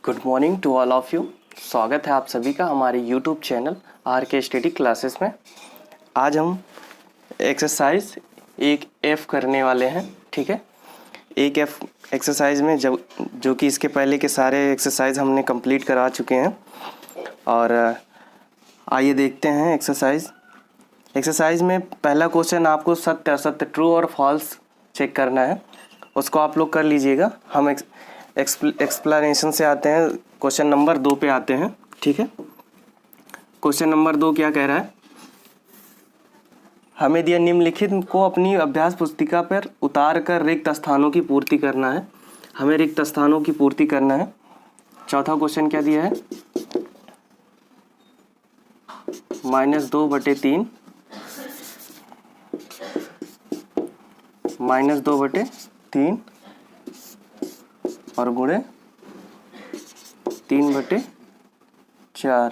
Good morning to all of you. स्वागत है आप सभी का हमारे YouTube channel RK study classes में। आज हम एक्सरसाइज 1F करने वाले हैं। ठीक है, 1F एक्सरसाइज में जो कि इसके पहले के सारे एक्सरसाइज हमने कंप्लीट करा चुके हैं। और आइए देखते हैं एक्सरसाइज में पहला क्वेश्चन आपको सत्य असत्य ट्रू और फॉल्स चेक करना है, उसको आप लोग कर लीजिएगा। हम एक्सप्लेनेशन से आते हैं, क्वेश्चन नंबर 2 पे आते हैं। ठीक है, क्वेश्चन नंबर 2 क्या कह रहा है? हमें दिया निम्नलिखित को अपनी अभ्यास पुस्तिका पर उतार कर रिक्त स्थानों की पूर्ति करना है। हमें रिक्त स्थानों की पूर्ति करना है। चौथा क्वेश्चन क्या दिया है? -2/3 -2/3 और गुणे 3/4,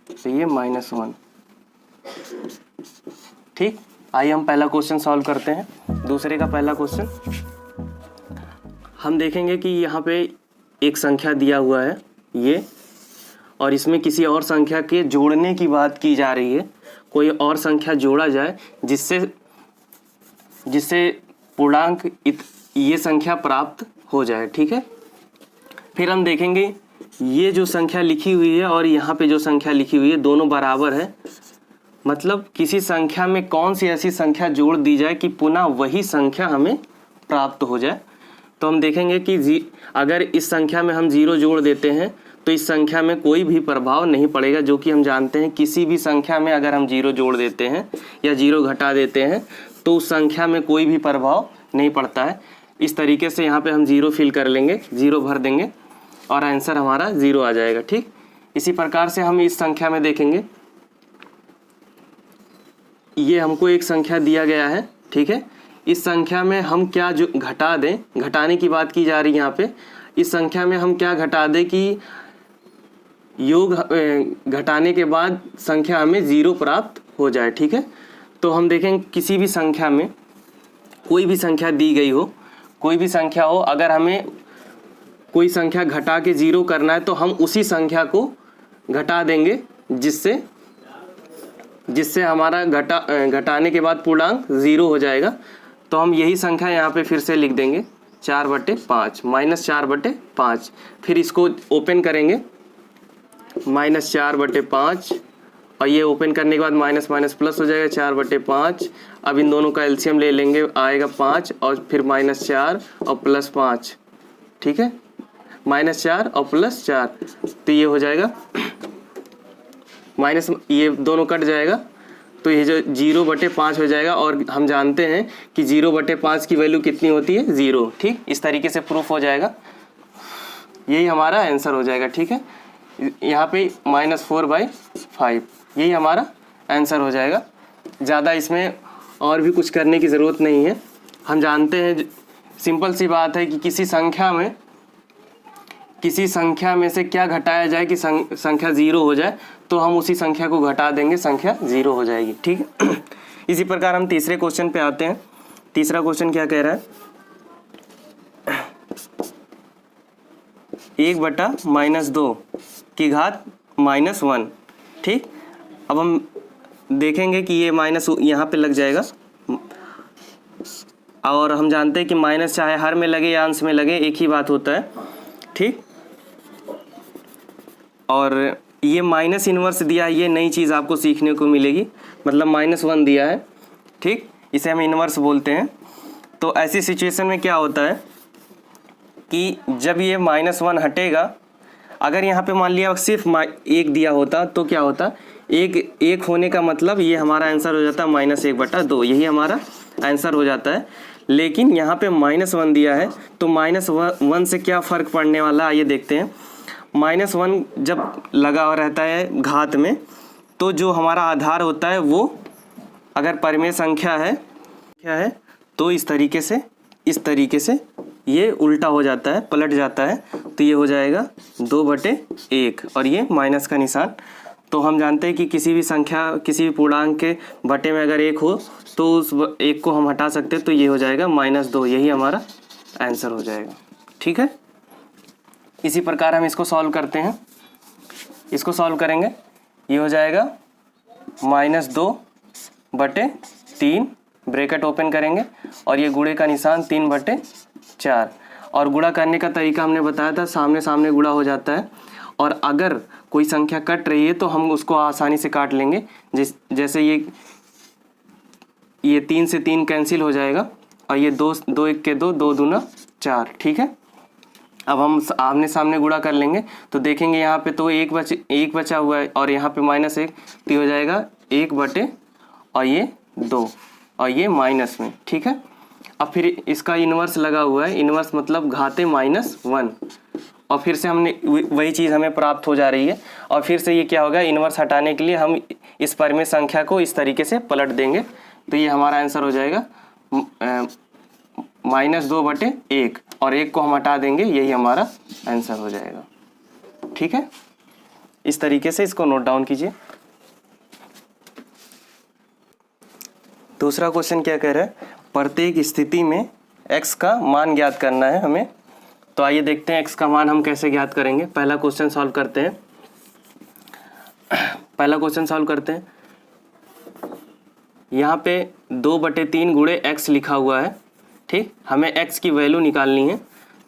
तो ये -1। ठीक, आइए हम पहला क्वेश्चन सॉल्व करते हैं। दूसरे का पहला क्वेश्चन हम देखेंगे कि यहाँ पे एक संख्या दिया हुआ है ये, और इसमें किसी और संख्या के जोड़ने की बात की जा रही है। कोई और संख्या जोड़ा जाए जिससे पूर्णांक ये संख्या प्राप्त हो जाए। ठीक है, फिर हम देखेंगे ये जो संख्या लिखी हुई है और यहाँ पे जो संख्या लिखी हुई है दोनों बराबर है। मतलब किसी संख्या में कौन सी ऐसी संख्या जोड़ दी जाए कि पुनः वही संख्या हमें प्राप्त हो जाए। तो हम देखेंगे कि अगर इस संख्या में हम 0 जोड़ देते हैं तो इस संख्या में कोई भी प्रभाव नहीं पड़ेगा, जो कि हम जानते हैं किसी भी संख्या में अगर हम 0 जोड़ देते हैं या 0 घटा देते हैं तो उस संख्या में कोई भी प्रभाव नहीं पड़ता है। इस तरीके से यहाँ पे हम 0 फिल कर लेंगे, 0 भर देंगे और आंसर हमारा 0 आ जाएगा। ठीक, इसी प्रकार से हम इस संख्या में देखेंगे, ये हमको एक संख्या दिया गया है। ठीक है, इस संख्या में हम क्या जो घटा दें, घटाने की बात की जा रही है यहाँ पे। इस संख्या में हम क्या घटा दें कि योग घटाने के बाद संख्या हमें 0 प्राप्त हो जाए। ठीक है, तो हम देखेंगे किसी भी संख्या में कोई भी संख्या दी गई हो, कोई भी संख्या हो, अगर हमें कोई संख्या घटा के 0 करना है तो हम उसी संख्या को घटा देंगे जिससे हमारा घटाने के बाद पूर्णांक 0 हो जाएगा। तो हम यही संख्या यहाँ पे फिर से लिख देंगे 4/5 -4/5। फिर इसको ओपन करेंगे -4/5 और ये ओपन करने के बाद माइनस माइनस प्लस हो जाएगा 4/5। अब इन दोनों का एलसीएम ले लेंगे, आएगा 5 और फिर -4 और +5। ठीक है, -4 और +4, तो ये हो जाएगा माइनस, ये दोनों कट जाएगा तो ये जो 0/5 हो जाएगा। और हम जानते हैं कि 0/5 की वैल्यू कितनी होती है? 0। ठीक, इस तरीके से प्रूफ हो जाएगा, यही हमारा आंसर हो जाएगा। ठीक है, यहाँ पे -4/5 यही हमारा आंसर हो जाएगा। ज़्यादा इसमें और भी कुछ करने की ज़रूरत नहीं है। हम जानते हैं, सिंपल सी बात है कि किसी संख्या में से क्या घटाया जाए कि संख्या 0 हो जाए, तो हम उसी संख्या को घटा देंगे, संख्या 0 हो जाएगी। ठीक है, इसी प्रकार हम तीसरे क्वेश्चन पे आते हैं। तीसरा क्वेश्चन क्या कह रहा है? 1/-2 की घात -1। ठीक, अब हम देखेंगे कि ये माइनस यहाँ पे लग जाएगा, और हम जानते हैं कि माइनस चाहे हर में लगे या अंश में लगे एक ही बात होता है। ठीक, और ये माइनस इन्वर्स दिया है, ये नई चीज़ आपको सीखने को मिलेगी। मतलब -1 दिया है, ठीक, इसे हम इन्वर्स बोलते हैं। तो ऐसी सिचुएशन में क्या होता है कि जब ये -1 हटेगा, अगर यहाँ पे मान लिया सिर्फ 1 दिया होता तो क्या होता? एक होने का मतलब ये हमारा आंसर हो जाता -1/2, यही हमारा आंसर हो जाता है। लेकिन यहाँ पे -1 दिया है तो -1 से क्या फ़र्क पड़ने वाला, आइए देखते हैं। -1 जब लगा हुआ रहता है घात में, तो जो हमारा आधार होता है वो अगर परिमेय संख्या है तो इस तरीके से ये उल्टा हो जाता है, पलट जाता है। तो ये हो जाएगा 2/1 और ये माइनस का निशान। तो हम जानते हैं कि किसी भी संख्या, किसी भी पूर्णांक के बटे में अगर 1 हो तो उस 1 को हम हटा सकते हैं, तो ये हो जाएगा -2, यही हमारा आंसर हो जाएगा। ठीक है, इसी प्रकार हम इसको सॉल्व करते हैं। इसको सॉल्व करेंगे, ये हो जाएगा -2/3 ब्रैकेट ओपन करेंगे और ये गुणे का निशान 3/4। और गुणा करने का तरीका हमने बताया था, सामने सामने गुणा हो जाता है। और अगर कोई संख्या कट रही है तो हम उसको आसानी से काट लेंगे। जैसे ये 3 से 3 कैंसिल हो जाएगा और ये 2 1 के 2, 2 दूना 4। ठीक है, अब हम आमने सामने गुणा कर लेंगे तो देखेंगे यहाँ पे तो एक बचा हुआ है और यहाँ पे -1, तो हो जाएगा 1/, और ये 2 और ये माइनस में। ठीक है, अब फिर इसका इन्वर्स लगा हुआ है, इन्वर्स मतलब घाते -1, और फिर से हमने वही चीज़ हमें प्राप्त हो जा रही है। और फिर से ये क्या होगा, इन्वर्स हटाने के लिए हम इस परिमेय संख्या को इस तरीके से पलट देंगे, तो ये हमारा आंसर हो जाएगा -2/1, और 1 को हम हटा देंगे, यही हमारा आंसर हो जाएगा। ठीक है, इस तरीके से इसको नोट डाउन कीजिए। दूसरा क्वेश्चन क्या कह रहा है, प्रत्येक स्थिति में x का मान ज्ञात करना है हमें। तो आइए देखते हैं x का मान हम कैसे ज्ञात करेंगे। पहला क्वेश्चन सॉल्व करते हैं। यहाँ पे 2/3 गुणे x लिखा हुआ है। ठीक, हमें x की वैल्यू निकालनी है,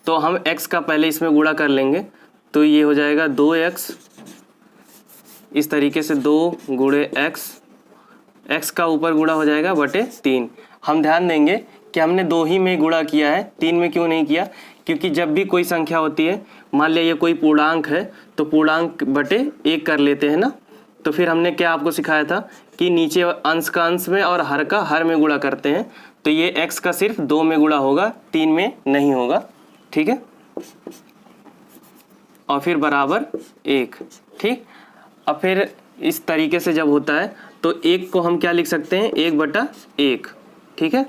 तो हम x का पहले इसमें गुणा कर लेंगे, तो ये हो जाएगा 2x। इस तरीके से 2 गुणे x का ऊपर गुणा हो जाएगा /3। हम ध्यान देंगे कि हमने 2 ही में गुणा किया है, 3 में क्यों नहीं किया, क्योंकि जब भी कोई संख्या होती है, मान लिया ये कोई पूर्णांक है तो पूर्णांक /1 कर लेते हैं ना। तो फिर हमने क्या आपको सिखाया था कि नीचे अंश का अंश में और हर का हर में गुणा करते हैं, तो ये x का सिर्फ 2 में गुणा होगा, 3 में नहीं होगा। ठीक है, और फिर =1। ठीक, अब फिर इस तरीके से जब होता है तो 1 को हम क्या लिख सकते हैं, 1/1। ठीक है,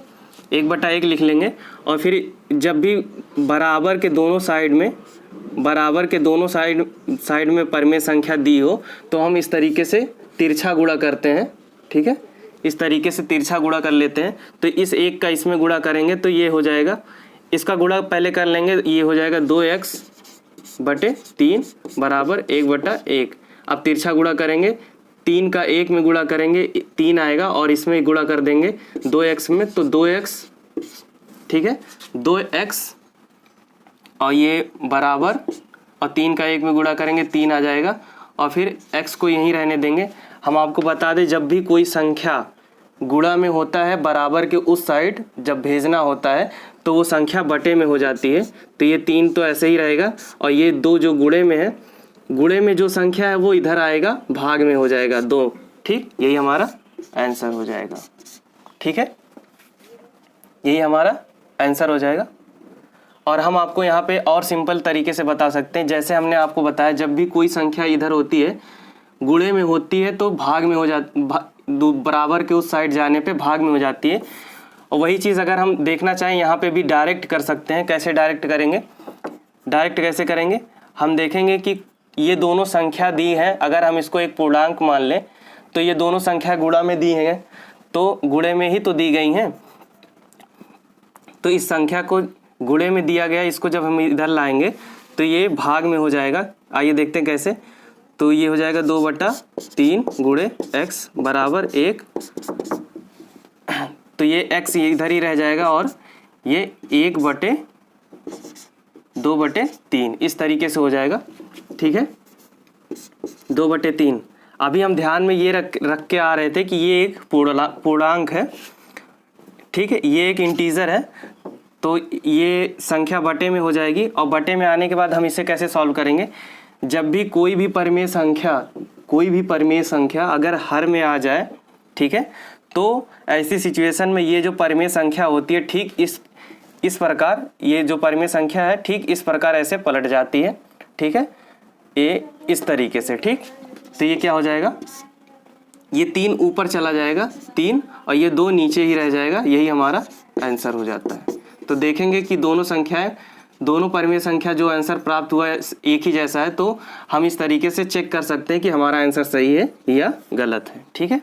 1/1 लिख लेंगे। और फिर जब भी बराबर के दोनों साइड में परिमेय संख्या दी हो तो हम इस तरीके से तिरछा गुणा करते हैं। ठीक है, इस तरीके से तिरछा गुणा कर लेते हैं। तो इस 1 का इसमें गुणा करेंगे तो ये हो जाएगा, इसका गुणा पहले कर लेंगे, ये हो जाएगा 2x/3 = 1/1। अब तिरछा गुणा करेंगे, 3 का 1 में गुणा करेंगे 3 आएगा, और इसमें गुणा कर देंगे 2x में, तो 2x। ठीक है, 2x और ये बराबर, और 3 का 1 में गुणा करेंगे 3 आ जाएगा, और फिर x को यहीं रहने देंगे। हम आपको बता दें, जब भी कोई संख्या गुणा में होता है बराबर के उस साइड जब भेजना होता है तो वो संख्या बटे में हो जाती है। तो ये 3 तो ऐसे ही रहेगा, और ये 2 जो गुणे में है, गुणे में जो संख्या है वो इधर आएगा, भाग में हो जाएगा 2। ठीक, यही हमारा आंसर हो जाएगा। ठीक है, यही हमारा आंसर हो जाएगा। और हम आपको यहाँ पे और सिंपल तरीके से बता सकते हैं, जैसे हमने आपको बताया, जब भी कोई संख्या इधर होती है, गुणे में होती है, तो भाग में हो बराबर के उस साइड जाने पे भाग में हो जाती है। और वही चीज़ अगर हम देखना चाहें यहाँ पे भी डायरेक्ट कर सकते हैं। कैसे डायरेक्ट करेंगे, डायरेक्ट कैसे करेंगे, हम देखेंगे कि ये दोनों संख्या दी है, अगर हम इसको एक पूर्णांक मान लें तो ये दोनों संख्या गुणा में दी हैं, तो गुणे में ही तो दी गई हैं, तो इस संख्या को गुणे में दिया गया, इसको जब हम इधर लाएंगे तो ये भाग में हो जाएगा। आइए देखते हैं कैसे। तो ये हो जाएगा 2/3 गुणे x = 1, तो ये x इधर ही रह जाएगा, और ये 1/2/3 इस तरीके से हो जाएगा। ठीक है, 2/3। अभी हम ध्यान में ये रख के आ रहे थे कि ये एक पूर्णांक है। ठीक है, ये एक इंटीजर है, तो ये संख्या बटे में हो जाएगी। और बटे में आने के बाद हम इसे कैसे सॉल्व करेंगे, जब भी कोई भी परिमेय संख्या अगर हर में आ जाए, ठीक है, तो ऐसी सिचुएशन में ये जो परिमेय संख्या होती है, ठीक इस प्रकार, ये जो परिमेय संख्या है ठीक इस प्रकार ऐसे पलट जाती है। ठीक है, ये इस तरीके से। ठीक, तो ये क्या हो जाएगा, ये 3 ऊपर चला जाएगा 3, और ये 2 नीचे ही रह जाएगा, यही हमारा आंसर हो जाता है। तो देखेंगे कि दोनों परिमेय संख्या जो आंसर प्राप्त हुआ है एक ही जैसा है, तो हम इस तरीके से चेक कर सकते हैं कि हमारा आंसर सही है या गलत है। ठीक है,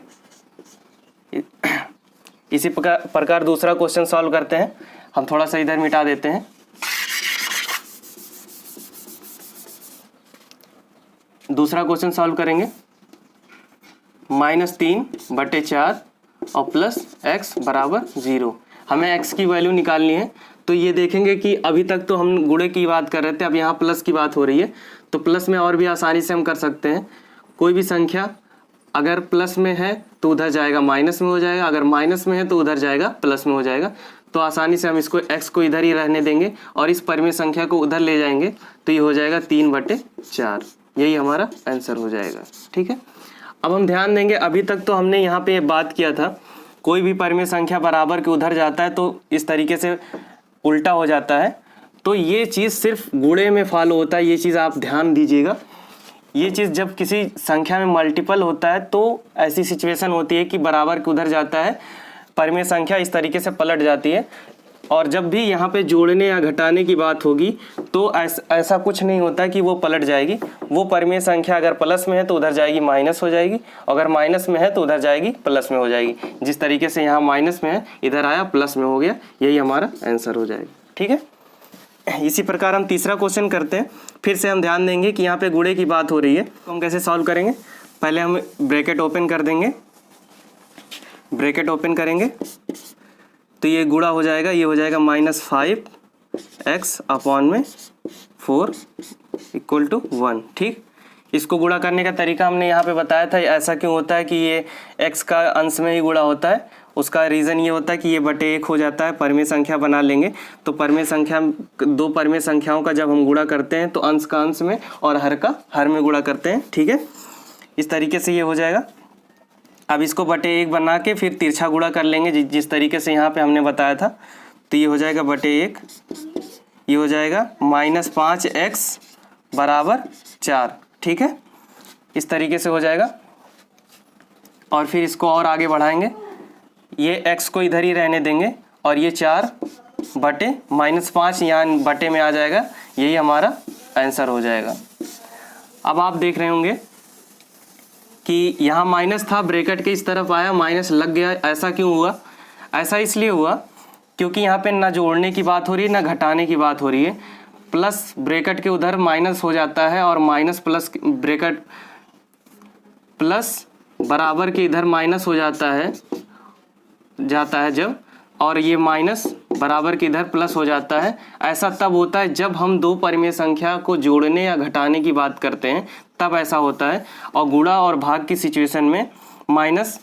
इसी प्रकार दूसरा क्वेश्चन सॉल्व करते हैं। हम थोड़ा सा इधर मिटा देते हैं। दूसरा क्वेश्चन सॉल्व करेंगे। -3/4 और प्लस x बराबर 0। हमें x की वैल्यू निकालनी है। तो ये देखेंगे कि अभी तक तो हम गुणे की बात कर रहे थे, अब यहाँ प्लस की बात हो रही है। तो प्लस में और भी आसानी से हम कर सकते हैं। कोई भी संख्या अगर प्लस में है तो उधर जाएगा माइनस में हो जाएगा, अगर माइनस में है तो उधर जाएगा प्लस में हो जाएगा। तो आसानी से हम इसको x को इधर ही रहने देंगे और इस परिमेय संख्या को उधर ले जाएंगे तो ये हो जाएगा 3/4। यही हमारा आंसर हो जाएगा। ठीक है, अब हम ध्यान देंगे, अभी तक तो हमने यहाँ पे बात किया था कोई भी परिमेय संख्या बराबर के उधर जाता है तो इस तरीके से उल्टा हो जाता है। तो ये चीज़ सिर्फ गुणे में फॉलो होता है, ये चीज़ आप ध्यान दीजिएगा। ये चीज़ जब किसी संख्या में मल्टीपल होता है तो ऐसी सिचुएशन होती है कि बराबर के उधर जाता है, परिमेय संख्या इस तरीके से पलट जाती है। और जब भी यहाँ पे जोड़ने या घटाने की बात होगी तो ऐसा कुछ नहीं होता कि वो पलट जाएगी। वो परिमेय संख्या अगर प्लस में है तो उधर जाएगी माइनस हो जाएगी, अगर माइनस में है तो उधर जाएगी प्लस में हो जाएगी। जिस तरीके से यहाँ माइनस में है इधर आया प्लस में हो गया, यही हमारा आंसर हो जाएगा। ठीक है, इसी प्रकार हम तीसरा क्वेश्चन करते हैं। फिर से हम ध्यान देंगे कि यहाँ पे गुणे की बात हो रही है तो हम कैसे सॉल्व करेंगे। पहले हम ब्रैकेट ओपन कर देंगे, ब्रैकेट ओपन करेंगे तो ये गुणा हो जाएगा, ये हो जाएगा -5x/4 = 1। ठीक, इसको गुणा करने का तरीका हमने यहाँ पे बताया था। ऐसा क्यों होता है कि ये x का अंश में ही गुणा होता है, उसका रीज़न ये होता है कि ये बटे 1 हो जाता है। परिमेय संख्या बना लेंगे तो परिमेय संख्या, दो परिमेय संख्याओं का जब हम गुणा करते हैं तो अंश का अंश में और हर का हर में गुणा करते हैं। ठीक है, इस तरीके से ये हो जाएगा। अब इसको बटे 1 बना के फिर तिरछा गुणा कर लेंगे जिस तरीके से यहाँ पे हमने बताया था। तो ये हो जाएगा बटे 1, ये हो जाएगा -5x = 4। ठीक है, इस तरीके से हो जाएगा। और फिर इसको और आगे बढ़ाएंगे, ये x को इधर ही रहने देंगे और ये 4 बटे -5 यहाँ बटे में आ जाएगा, यही हमारा आंसर हो जाएगा। अब आप देख रहे होंगे कि यहाँ माइनस था, ब्रैकेट के इस तरफ आया, माइनस लग गया। ऐसा क्यों हुआ? ऐसा इसलिए हुआ क्योंकि यहाँ पे ना जोड़ने की बात हो रही है ना घटाने की बात हो रही है। प्लस ब्रैकेट के उधर माइनस हो जाता है और माइनस प्लस ब्रैकेट प्लस बराबर के इधर माइनस हो जाता है जब, और ये माइनस बराबर के इधर प्लस हो जाता है। ऐसा तब होता है जब हम दो परिमेय संख्या को जोड़ने या घटाने की बात करते हैं, तब ऐसा होता है। और गुणा और भाग की सिचुएशन में माइनस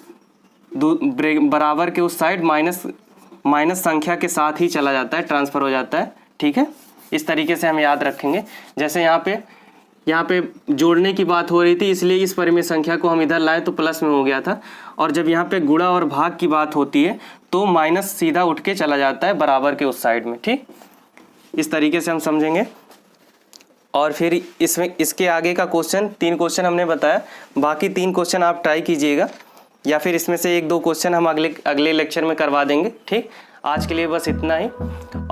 बराबर के उस साइड माइनस संख्या के साथ ही चला जाता है, ट्रांसफ़र हो जाता है। ठीक है, इस तरीके से हम याद रखेंगे। जैसे यहाँ पे जोड़ने की बात हो रही थी इसलिए इस परिमेय संख्या को हम इधर लाए तो प्लस में हो गया था, और जब यहाँ पे गुणा और भाग की बात होती है तो माइनस सीधा उठ के चला जाता है बराबर के उस साइड में। ठीक, इस तरीके से हम समझेंगे। और फिर इसमें इसके आगे का क्वेश्चन 3 क्वेश्चन हमने बताया, बाकी 3 क्वेश्चन आप ट्राई कीजिएगा या फिर इसमें से 1-2 क्वेश्चन हम अगले लेक्चर में करवा देंगे। ठीक, आज के लिए बस इतना ही।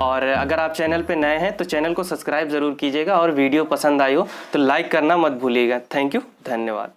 और अगर आप चैनल पे नए हैं तो चैनल को सब्सक्राइब ज़रूर कीजिएगा और वीडियो पसंद आई हो तो लाइक करना मत भूलिएगा। थैंक यू, धन्यवाद।